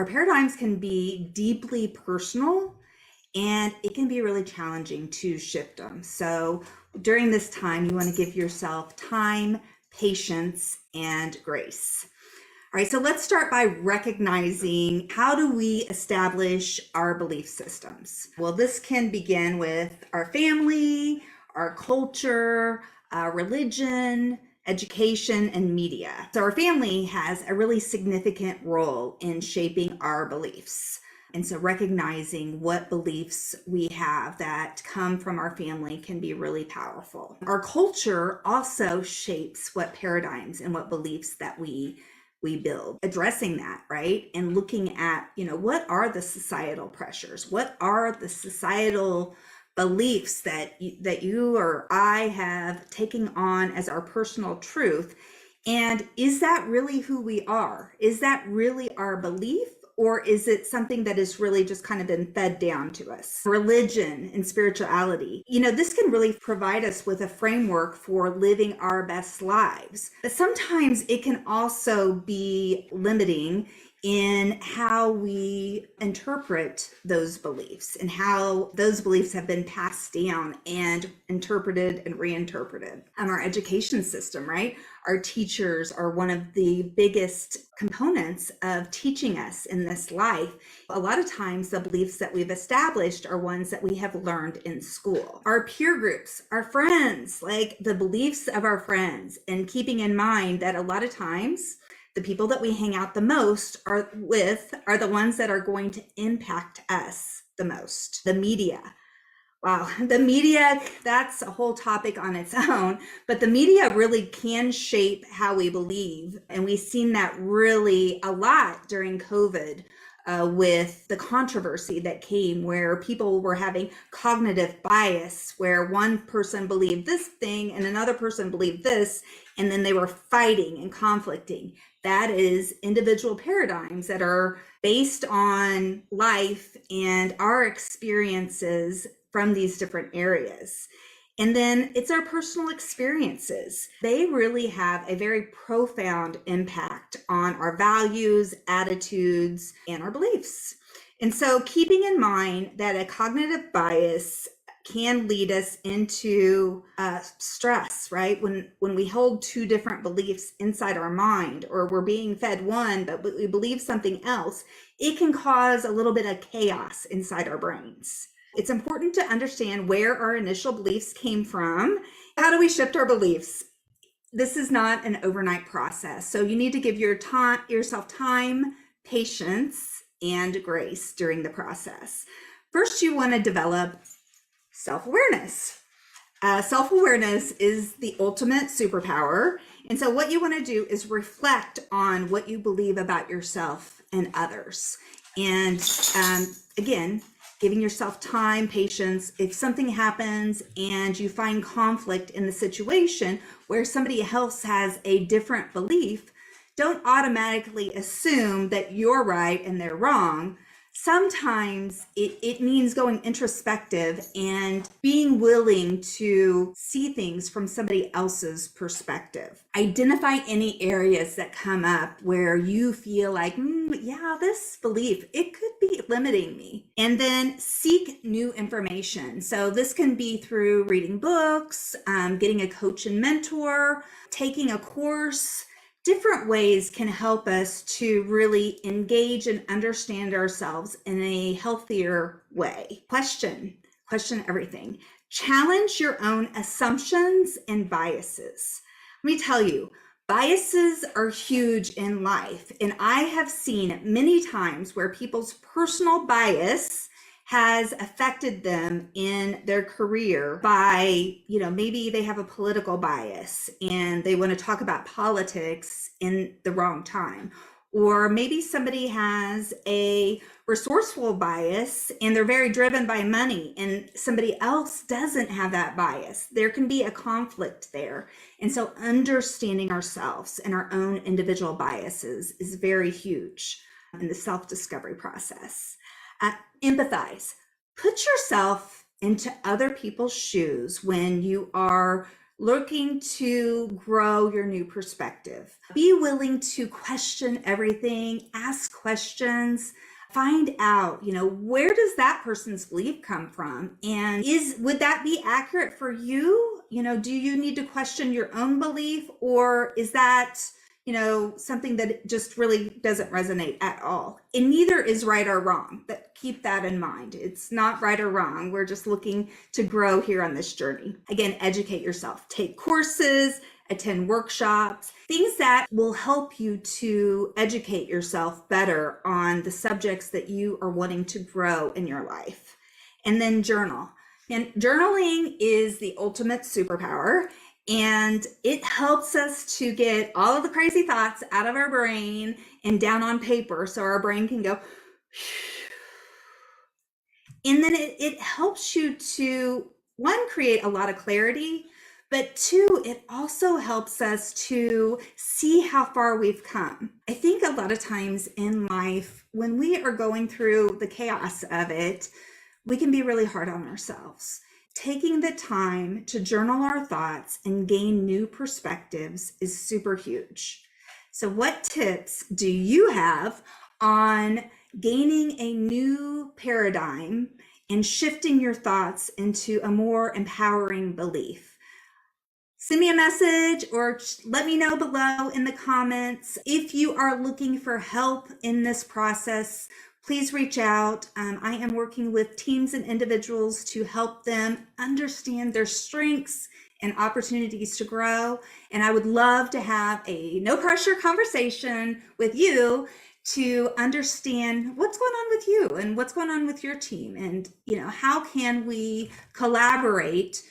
Our paradigms can be deeply personal and it can be really challenging to shift them. So during this time, you want to give yourself time, patience, and grace. All right, so let's start by recognizing how do we establish our belief systems? Well, this can begin with our family, our culture, religion, education, and media. So our family has a really significant role in shaping our beliefs. And so recognizing what beliefs we have that come from our family can be really powerful. Our culture also shapes what paradigms and what beliefs that we build. Addressing that, right? And looking at, what are the societal pressures? What are the societal beliefs that you or I have taken on as our personal truth? And is that really who we are? Is that really our belief? Or is it something that has really just kind of been fed down to us? Religion and spirituality. This can really provide us with a framework for living our best lives. But sometimes it can also be limiting in how we interpret those beliefs and how those beliefs have been passed down and interpreted and reinterpreted. Our education system, right? Our teachers are one of the biggest components of teaching us in this life. A lot of times the beliefs that we've established are ones that we have learned in school. Our peer groups, our friends, like the beliefs of our friends, and keeping in mind that a lot of times the people that we hang out the most are the ones that are going to impact us the most. The media. Wow, the media, that's a whole topic on its own, but the media really can shape how we believe. And we've seen that really a lot during COVID with the controversy that came where people were having cognitive bias, where one person believed this thing and another person believed this, and then they were fighting and conflicting. That is individual paradigms that are based on life and our experiences from these different areas. And then it's our personal experiences. They really have a very profound impact on our values, attitudes, and our beliefs. And so keeping in mind that a cognitive bias can lead us into stress, right? When we hold two different beliefs inside our mind, or we're being fed one, but we believe something else, it can cause a little bit of chaos inside our brains. It's important to understand where our initial beliefs came from. How do we shift our beliefs? This is not an overnight process. So you need to give yourself time, patience, and grace during the process. First, you want to develop self-awareness. Self-awareness is the ultimate superpower. And so what you want to do is reflect on what you believe about yourself and others. And again, giving yourself time, patience. If something happens and you find conflict in the situation where somebody else has a different belief, don't automatically assume that you're right and they're wrong. Sometimes it means going introspective and being willing to see things from somebody else's perspective. Identify any areas that come up where you feel like, yeah, this belief, it could be limiting me. And then seek new information. So this can be through reading books, getting a coach and mentor, taking a course. Different ways can help us to really engage and understand ourselves in a healthier way. Question everything. Challenge your own assumptions and biases. Let me tell you, biases are huge in life. And I have seen many times where people's personal bias has affected them in their career by, maybe they have a political bias and they want to talk about politics in the wrong time. Or maybe somebody has a resourceful bias and they're very driven by money and somebody else doesn't have that bias. There can be a conflict there. And so understanding ourselves and our own individual biases is very huge in the self-discovery process. Empathize. Put yourself into other people's shoes when you are looking to grow your new perspective. Be willing to question everything, ask questions, find out, where does that person's belief come from? And would that be accurate for you? Do you need to question your own belief, or is that something that just really doesn't resonate at all? And neither is right or wrong. But keep that in mind. It's not right or wrong. We're just looking to grow here on this journey. Again, educate yourself, take courses, attend workshops, things that will help you to educate yourself better on the subjects that you are wanting to grow in your life. And then journal. And journaling is the ultimate superpower. And it helps us to get all of the crazy thoughts out of our brain and down on paper so our brain can go. And then it helps you to, one, create a lot of clarity, but two, it also helps us to see how far we've come. I think a lot of times in life, when we are going through the chaos of it, we can be really hard on ourselves. Taking the time to journal our thoughts and gain new perspectives is super huge. So what tips do you have on gaining a new paradigm and shifting your thoughts into a more empowering belief? Send me a message or let me know below in the comments. If you are looking for help in this process, please reach out. I am working with teams and individuals to help them understand their strengths and opportunities to grow. And I would love to have a no pressure conversation with you to understand what's going on with you and what's going on with your team. And, how can we collaborate